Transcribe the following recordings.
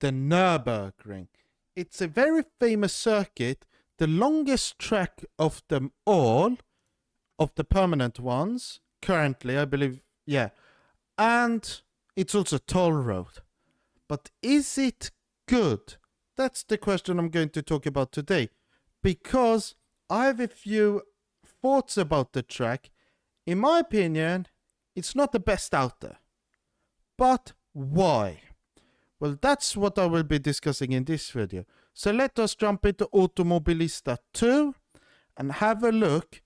the Nürburgring. It's a very famous circuit, the longest track of them all, of the permanent ones, currently, I believe, yeah. And it's also a toll road. But is it good? That's the question I'm going to talk about today. Because I have a few thoughts about the track. In my opinion, it's not the best out there. But why? Well, that's what I will be discussing in this video. So let us jump into Automobilista 2 and have a look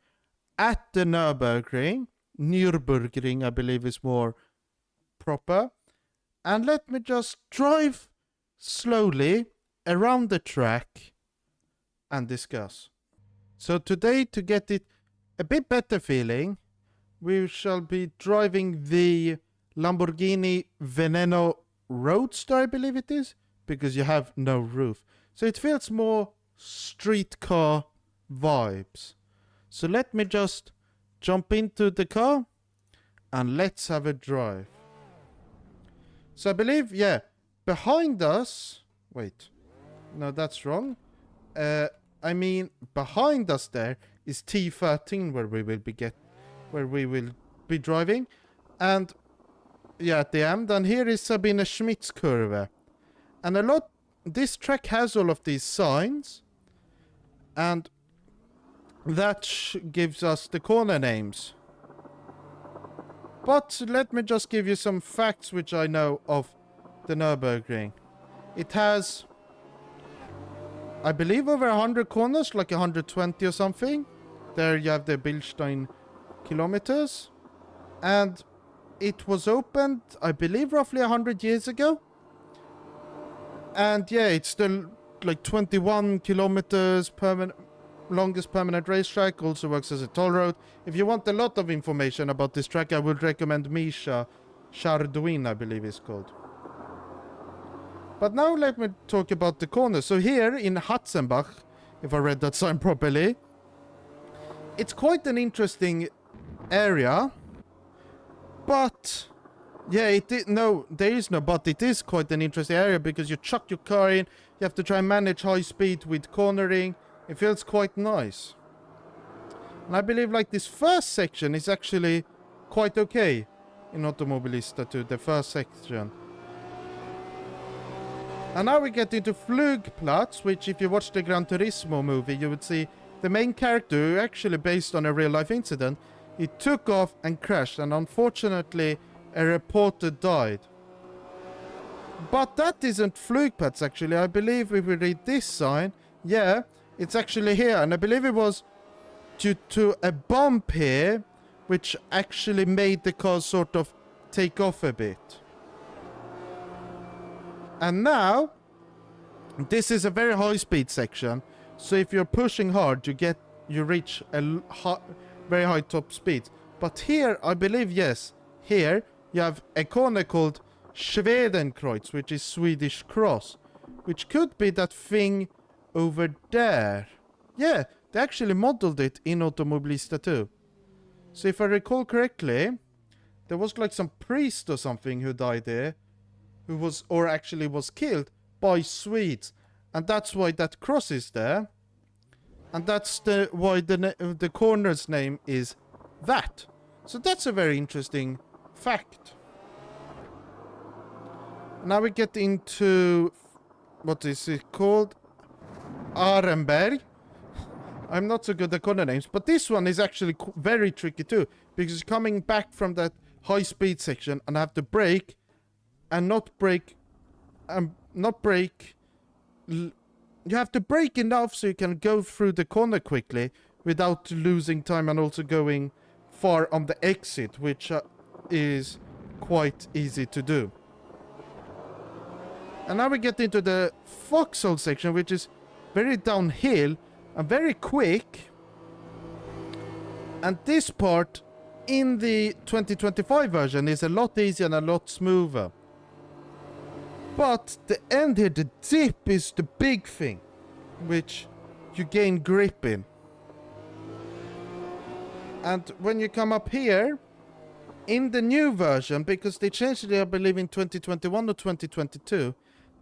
at the Nürburgring. Nürburgring, I believe, is more proper. And let me just drive slowly around the track and discuss. So today, to get it a bit better feeling, we shall be driving the Lamborghini Veneno Roadster, I believe it is, because you have no roof. So it feels more street car vibes. So let me just jump into the car and let's have a drive. So I believe, yeah, behind us, wait, no, that's wrong. I mean, behind us there is T13 where we will be driving. And yeah, at the end, and here is Sabine Schmidt's curve. And this track has all of these signs, and that gives us the corner names. But let me just give you some facts which I know of the Nürburgring. It has, I believe, over 100 corners, like 120 or something. There you have the Bilstein kilometers. And it was opened, I believe, roughly 100 years ago. And yeah, it's still like 21 kilometers longest permanent racetrack, also works as a toll road. If you want a lot of information about this track, I would recommend Misha Chardouin, I believe it's called. But now let me talk about the corners. So here in Hatzenbach, if I read that sign properly, it's quite an interesting area. But yeah, there is no but. It is quite an interesting area because you chuck your car in, you have to try and manage high speed with cornering. It feels quite nice. And I believe like this first section is actually quite okay in Automobilista 2, the first section. And now we get into Flugplatz, which if you watch the Gran Turismo movie, you would see the main character, who actually based on a real life incident, he took off and crashed, and unfortunately a reporter died. But that isn't Flugplatz actually. I believe if we read this sign, yeah, it's actually here, and I believe it was due to a bump here, which actually made the car sort of take off a bit. And now, this is a very high speed section, so if you're pushing hard, you reach a very high top speed. But here, I believe, yes, here you have a corner called Schwedenkreuz, which is Swedish cross, which could be that thing over there. Yeah, they actually modeled it in Automobilista 2. So if I recall correctly, there was like some priest or something who died there, or actually was killed by Swedes, and that's why that cross is there, and that's why the corner's name is that. So that's a very interesting fact. Now we get into, what is it called? Arenberg. I'm not so good at corner names, but this one is actually very tricky too, because coming back from that high speed section and I have to brake and not brake. You have to brake enough so you can go through the corner quickly without losing time, and also going far on the exit, which is quite easy to do. And now we get into the Foxhole section, which is very downhill and very quick. And this part in the 2025 version is a lot easier and a lot smoother. But the end here, the dip, is the big thing, which you gain grip in. And when you come up here, in the new version, because they changed it, I believe, in 2021 or 2022,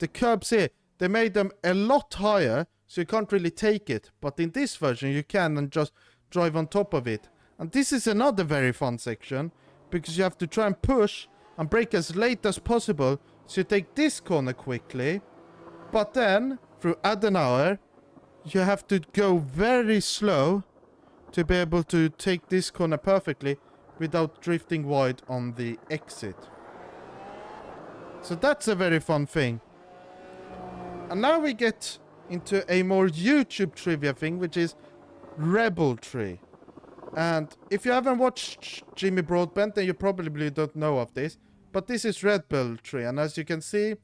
the curbs here, they made them a lot higher, so you can't really take it. But in this version, you can and just drive on top of it. And this is another very fun section, because you have to try and push and brake as late as possible. So you take this corner quickly, but then through Adenauer, you have to go very slow to be able to take this corner perfectly without drifting wide on the exit. So that's a very fun thing. And now we get into a more YouTube trivia thing, which is Rebel Tree. And if you haven't watched Jimmy Broadbent, then you probably don't know of this. But this is Rebel Tree, and as you can see,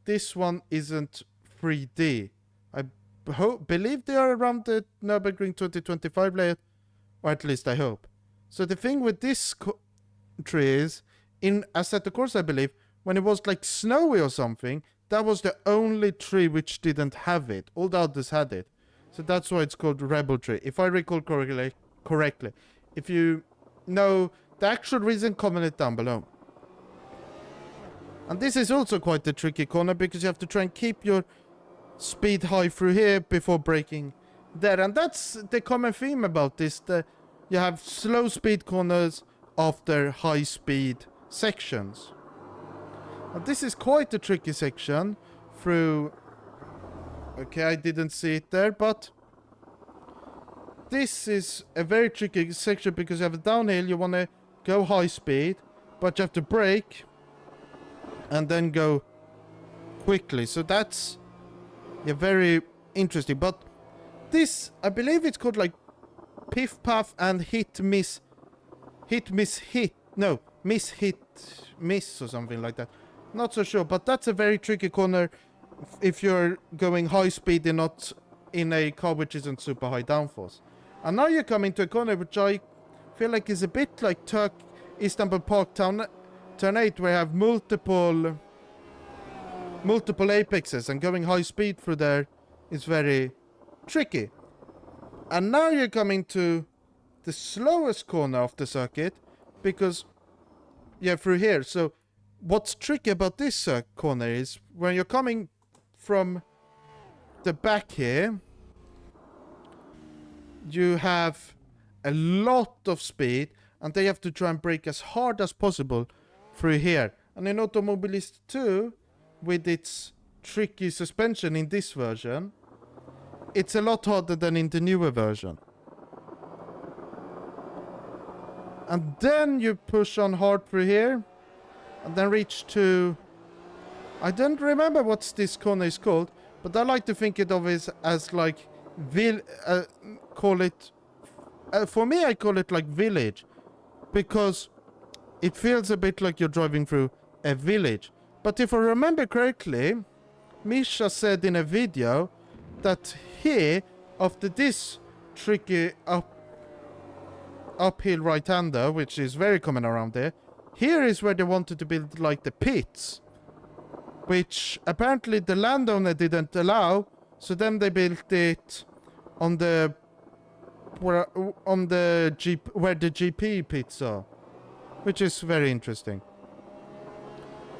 this one isn't 3D. I believe they are around the Nürburgring 2025 layout, or at least I hope. So the thing with this tree is, in Assetto Corsa, I believe, when it was like snowy or something, that was the only tree which didn't have it. All the others had it. So that's why it's called Rebel Tree, if I recall correctly. If you know the actual reason, comment it down below. And this is also quite a tricky corner, because you have to try and keep your speed high through here before braking there. And that's the common theme about this. You have slow speed corners after high speed sections. And this is quite a tricky section through... Okay, I didn't see it there, but... This is a very tricky section because you have a downhill, you want to go high speed, but you have to brake and then go quickly. So that's very interesting. But this, I believe it's called like Piff Puff and Hit Miss Hit. No, Miss Hit Miss or something like that. Not so sure, but that's a very tricky corner if you're going high speed and not in a car which isn't super high downforce. And now you're coming to a corner which I feel like is a bit like Istanbul Park Turn 8, where you have multiple apexes, and going high speed through there is very tricky. And now you're coming to the slowest corner of the circuit, because through here. So what's tricky about this corner is when you're coming from the back here, you have a lot of speed, and they have to try and brake as hard as possible through here. And in Automobilist 2, with its tricky suspension in this version, it's a lot harder than in the newer version. And then you push on hard through here, and then reach to... I don't remember what this corner is called, but I like to think of it as like... for me, I call it like village, because it feels a bit like you're driving through a village. But if I remember correctly, Misha said in a video that here, after this tricky uphill right-hander, which is very common around there, here is where they wanted to build like the pits, which apparently the landowner didn't allow. So then they built it on the where the GP pits are, which is very interesting.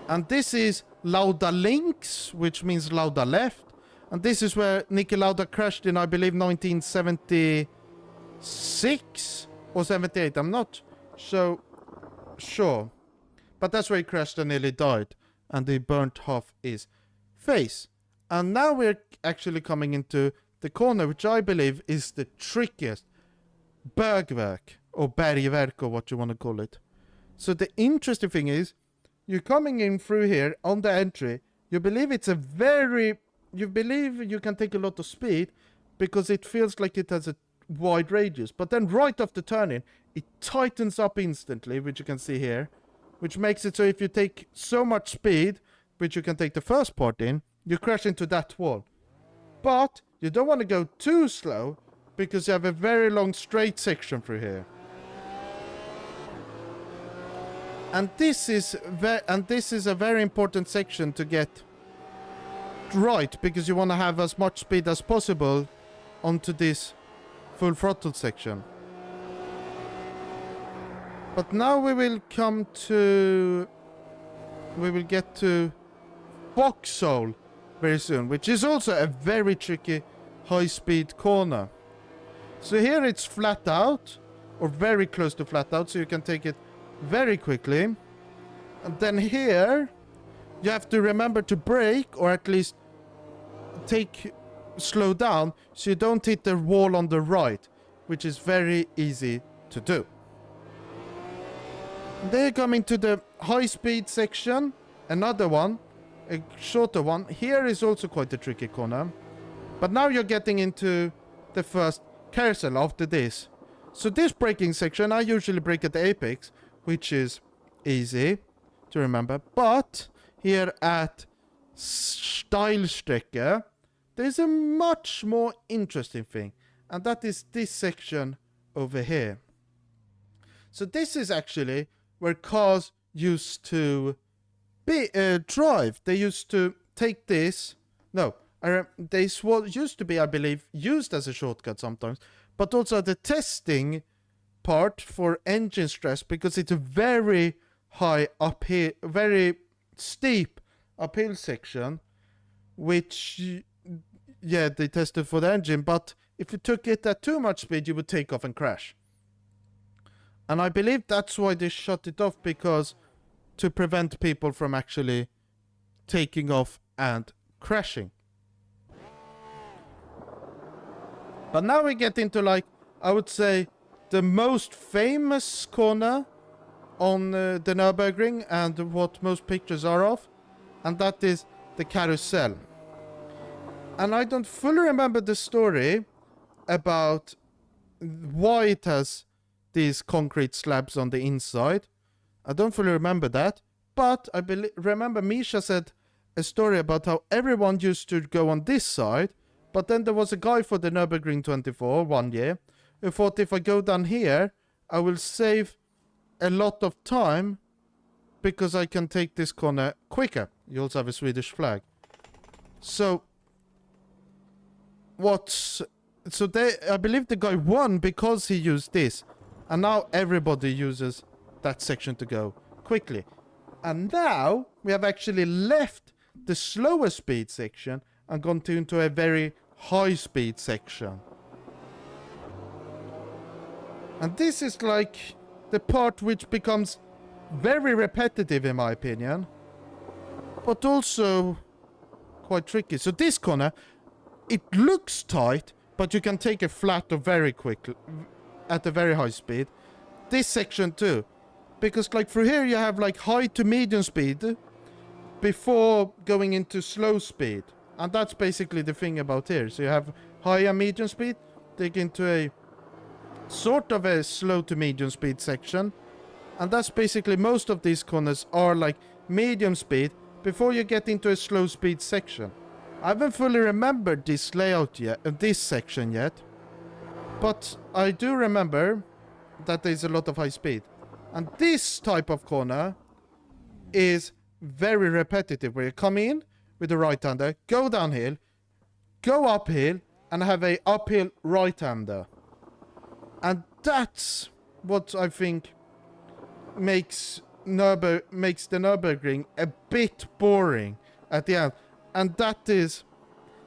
And this is Lauda Links, which means Lauda left, and this is where Niki Lauda crashed in, I believe, 1976 or 78. I'm not so sure, but that's where he crashed and nearly died, and he burnt half his face. And now we're actually coming into the corner, which I believe is the trickiest. Bergwerk, or bergverk, or what you want to call it. So the interesting thing is, you're coming in through here on the entry. You believe you can take a lot of speed, because it feels like it has a wide radius. But then right after turning, it tightens up instantly, which you can see here, which makes it so if you take so much speed, which you can take the first part in, you crash into that wall. But you don't want to go too slow, because you have a very long straight section through here. And this is a very important section to get right, because you want to have as much speed as possible onto this full throttle section. But now we will get to Vauxhall, very soon, which is also a very tricky high-speed corner. So here it's flat out, or very close to flat out, so you can take it very quickly. And then here, you have to remember to brake, or at least slow down, so you don't hit the wall on the right, which is very easy to do. Then you come into the high-speed section, another one, a shorter one. Here is also quite a tricky corner. But now you're getting into the first carousel after this. So this braking section, I usually brake at the apex, which is easy to remember. But here at Steilstrecke, there's a much more interesting thing. And that is this section over here. So this is actually where cars used to drive. They used to take this. No, this used to be, I believe, used as a shortcut sometimes. But also the testing part for engine stress, because it's a very high uphill, very steep uphill section, which, yeah, they tested for the engine. But if you took it at too much speed, you would take off and crash. And I believe that's why they shut it off, because to prevent people from actually taking off and crashing. But now we get into, like, I would say, the most famous corner on the Nürburgring and what most pictures are of. And that is the carousel. And I don't fully remember the story about why it has these concrete slabs on the inside. I don't fully remember that. But I remember Misha said a story about how everyone used to go on this side. But then there was a guy for the Nürburgring 24 one year who thought, if I go down here, I will save a lot of time because I can take this corner quicker. You also have a Swedish flag. So I believe the guy won because he used this. And now everybody uses that section to go quickly. And now we have actually left the slower speed section and gone into a very high speed section. And this is like the part which becomes very repetitive in my opinion, but also quite tricky. So this corner, it looks tight, but you can take it flat or very quickly at a very high speed. This section too, because like through here you have like high to medium speed before going into slow speed. And that's basically the thing about here. So you have high and medium speed, take into a sort of a slow to medium speed section. And that's basically, most of these corners are like medium speed before you get into a slow speed section. I haven't fully remembered this layout yet, this section yet. But I do remember that there's a lot of high speed. And this type of corner is very repetitive, where you come in with the right-hander, go downhill, go uphill, and have a uphill right-hander. And that's what I think makes the Nürburgring a bit boring at the end. And that is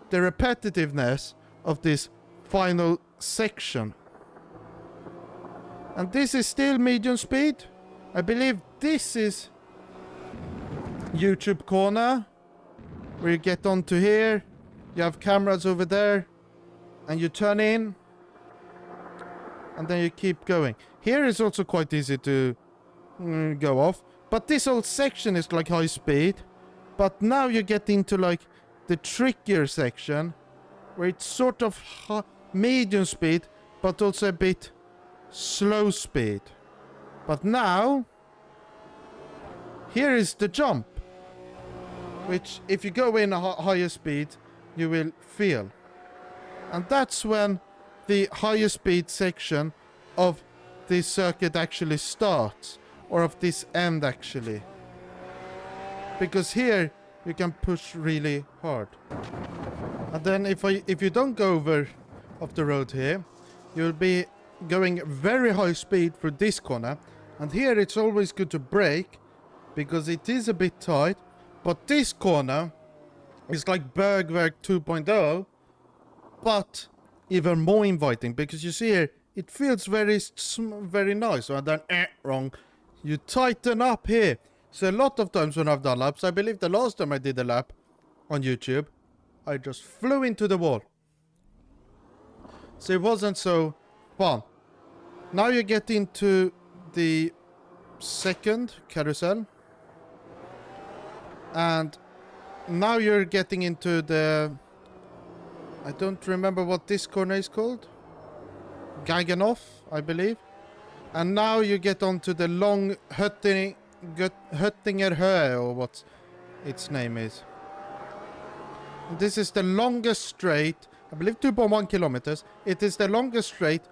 the repetitiveness of this final section. And this is still medium speed. I believe this is YouTube corner, where you get onto here, you have cameras over there, and you turn in, and then you keep going. Here is also quite easy to go off, but this whole section is like high speed. But now you get into like the trickier section, where it's sort of medium speed, but also a bit slow speed. But now, here is the jump, which if you go in a higher speed, you will feel. And that's when the higher speed section of this circuit actually starts, or of this end actually. Because here you can push really hard. And then if you don't go over off the road here, you'll be going very high speed through this corner. And here it's always good to brake, because it is a bit tight. But this corner It's like Bergwerk 2.0, but even more inviting, because you see here, it feels very nice. And then, wrong. You tighten up here. So a lot of times when I've done laps, I believe the last time I did a lap on YouTube, I just flew into the wall. So it wasn't so fun. Now you get into the second carousel. And now you're getting into the... I don't remember what this corner is called. Gaganoff, I believe. And now you get onto the long Höttinger Höhe, or what its name is. This is the longest straight, I believe 2.1 kilometers. It is the longest straight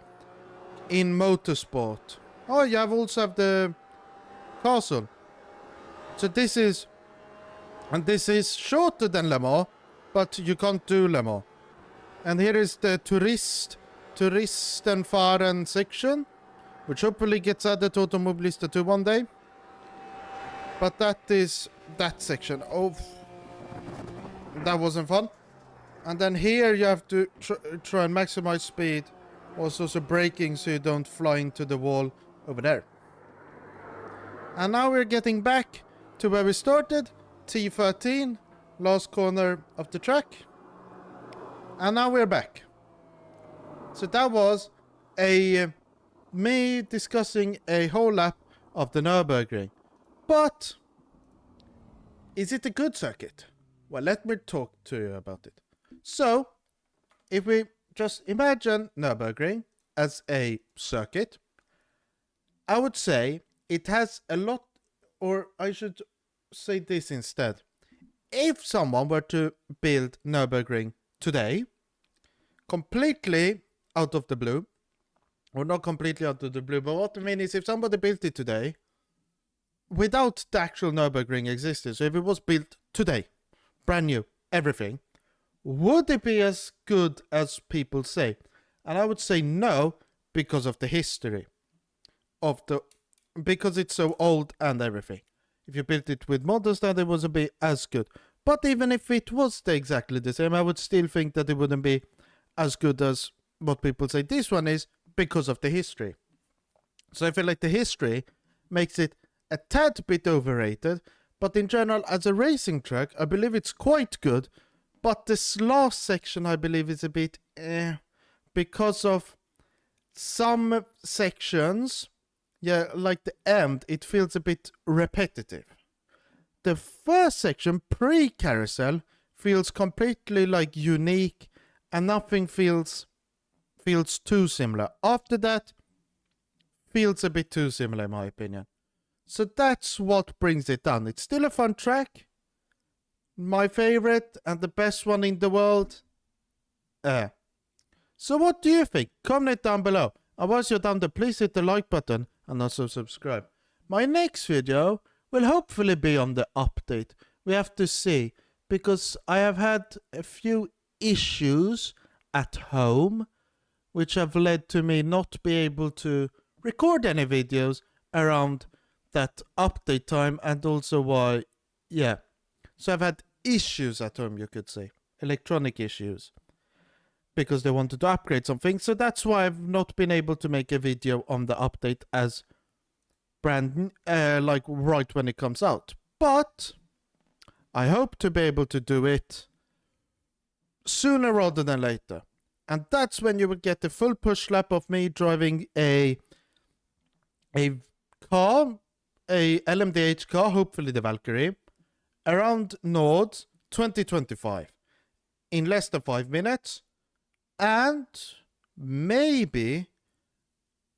in motorsport. Oh, you also have the castle. So this is... And this is shorter than Le Mans, but you can't do Le Mans. And here is the Touristenfahren section, which hopefully gets added to Automobilista 2 one day. But that is that section. Oh, that wasn't fun. And then here you have to try and maximize speed. Also braking so you don't fly into the wall over there. And now we're getting back to where we started. T13, last corner of the track. And now we're back. So that was me discussing a whole lap of the Nürburgring. But is it a good circuit? Well, let me talk to you about it. So, if we just imagine Nürburgring as a circuit, I would say it has a lot, or I should say this instead. If someone were to build Nürburgring today, completely out of the blue, or not completely out of the blue, but what I mean is if somebody built it today, without the actual Nürburgring existing, so if it was built today, brand new, everything, would it be as good as people say? And I would say no, because of the history because it's so old and everything. If you built it with models, then it wouldn't be as good. But even if it was exactly the same, I would still think that it wouldn't be as good as what people say this one is, because of the history. So I feel like the history makes it a tad bit overrated, but in general, as a racing track, I believe it's quite good. But this last section, I believe, is a bit because of some sections, yeah, like the end, it feels a bit repetitive. The first section, pre-carousel, feels completely like unique, and nothing feels too similar. After that, feels a bit too similar in my opinion. So that's what brings it down. It's still a fun track. My favorite and the best one in the world. So what do you think? Comment down below. And once you're done there, please hit the like button and also subscribe. My next video will hopefully be on the update. We have to see, because I have had a few issues at home, which have led to me not be able to record any videos around that update time, and also why, yeah. So I've had issues at home, you could say. Electronic issues. Because they wanted to upgrade something. So that's why I've not been able to make a video on the update as like right when it comes out. But I hope to be able to do it sooner rather than later. And that's when you will get the full push lap of me driving a car, a LMDH car, hopefully the Valkyrie, around Nord 2025 in less than 5 minutes. And maybe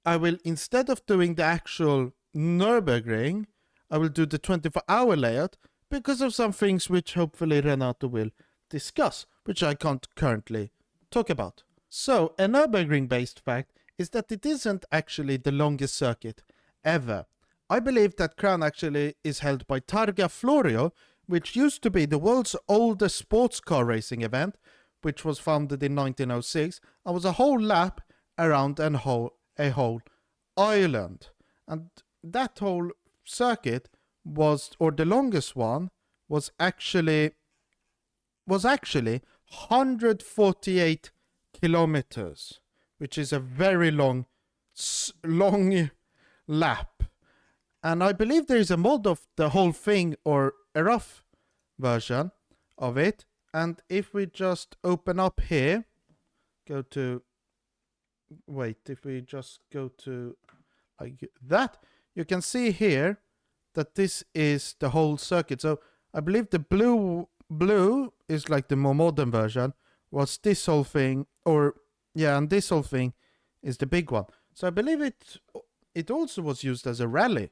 I will, instead of doing the actual Nürburgring, I will do the 24-hour layout, because of some things which hopefully Renato will discuss, which I can't currently talk about. So, a Nürburgring based fact is that it isn't actually the longest circuit ever. I believe that crown actually is held by Targa Florio, which used to be the world's oldest sports car racing event, which was founded in 1906, and was a whole lap around a whole island. And that whole circuit was, or the longest one, was actually was actually 148 kilometers, which is a very long lap. And I believe there is a mod of the whole thing, or a rough version of it. And if we just open up here, go to, wait, if we just go to like that, you can see here that this is the whole circuit. So I believe the blue is like the more modern version, was this whole thing, or yeah, and this whole thing is the big one. So I believe it also was used as a rally,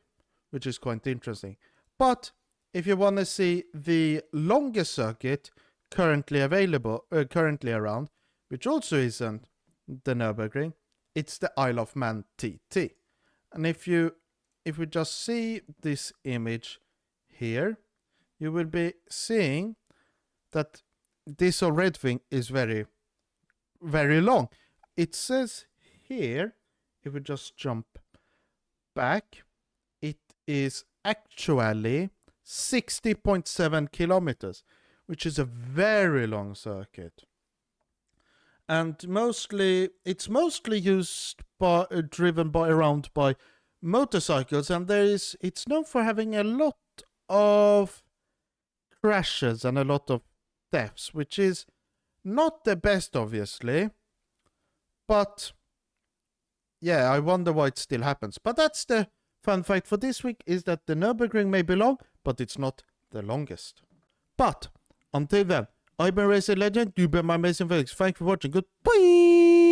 which is quite interesting. But if you want to see the longest circuit currently available, currently around, which also isn't the Nürburgring, it's the Isle of Man TT. And if we just see this image here, you will be seeing that this whole red thing is very, very long. It says here, if we just jump back, it is actually 60.7 kilometers, which is a very long circuit. And it's mostly used by, driven by around by motorcycles, and it's known for having a lot of crashes and a lot of deaths, which is not the best, obviously. But yeah, I wonder why it still happens. But that's the fun fact for this week, is that the Nürburgring may be long, but it's not the longest. But until then, I've been Racing Legend, you've been my amazing Felix. Thanks for watching. Goodbye!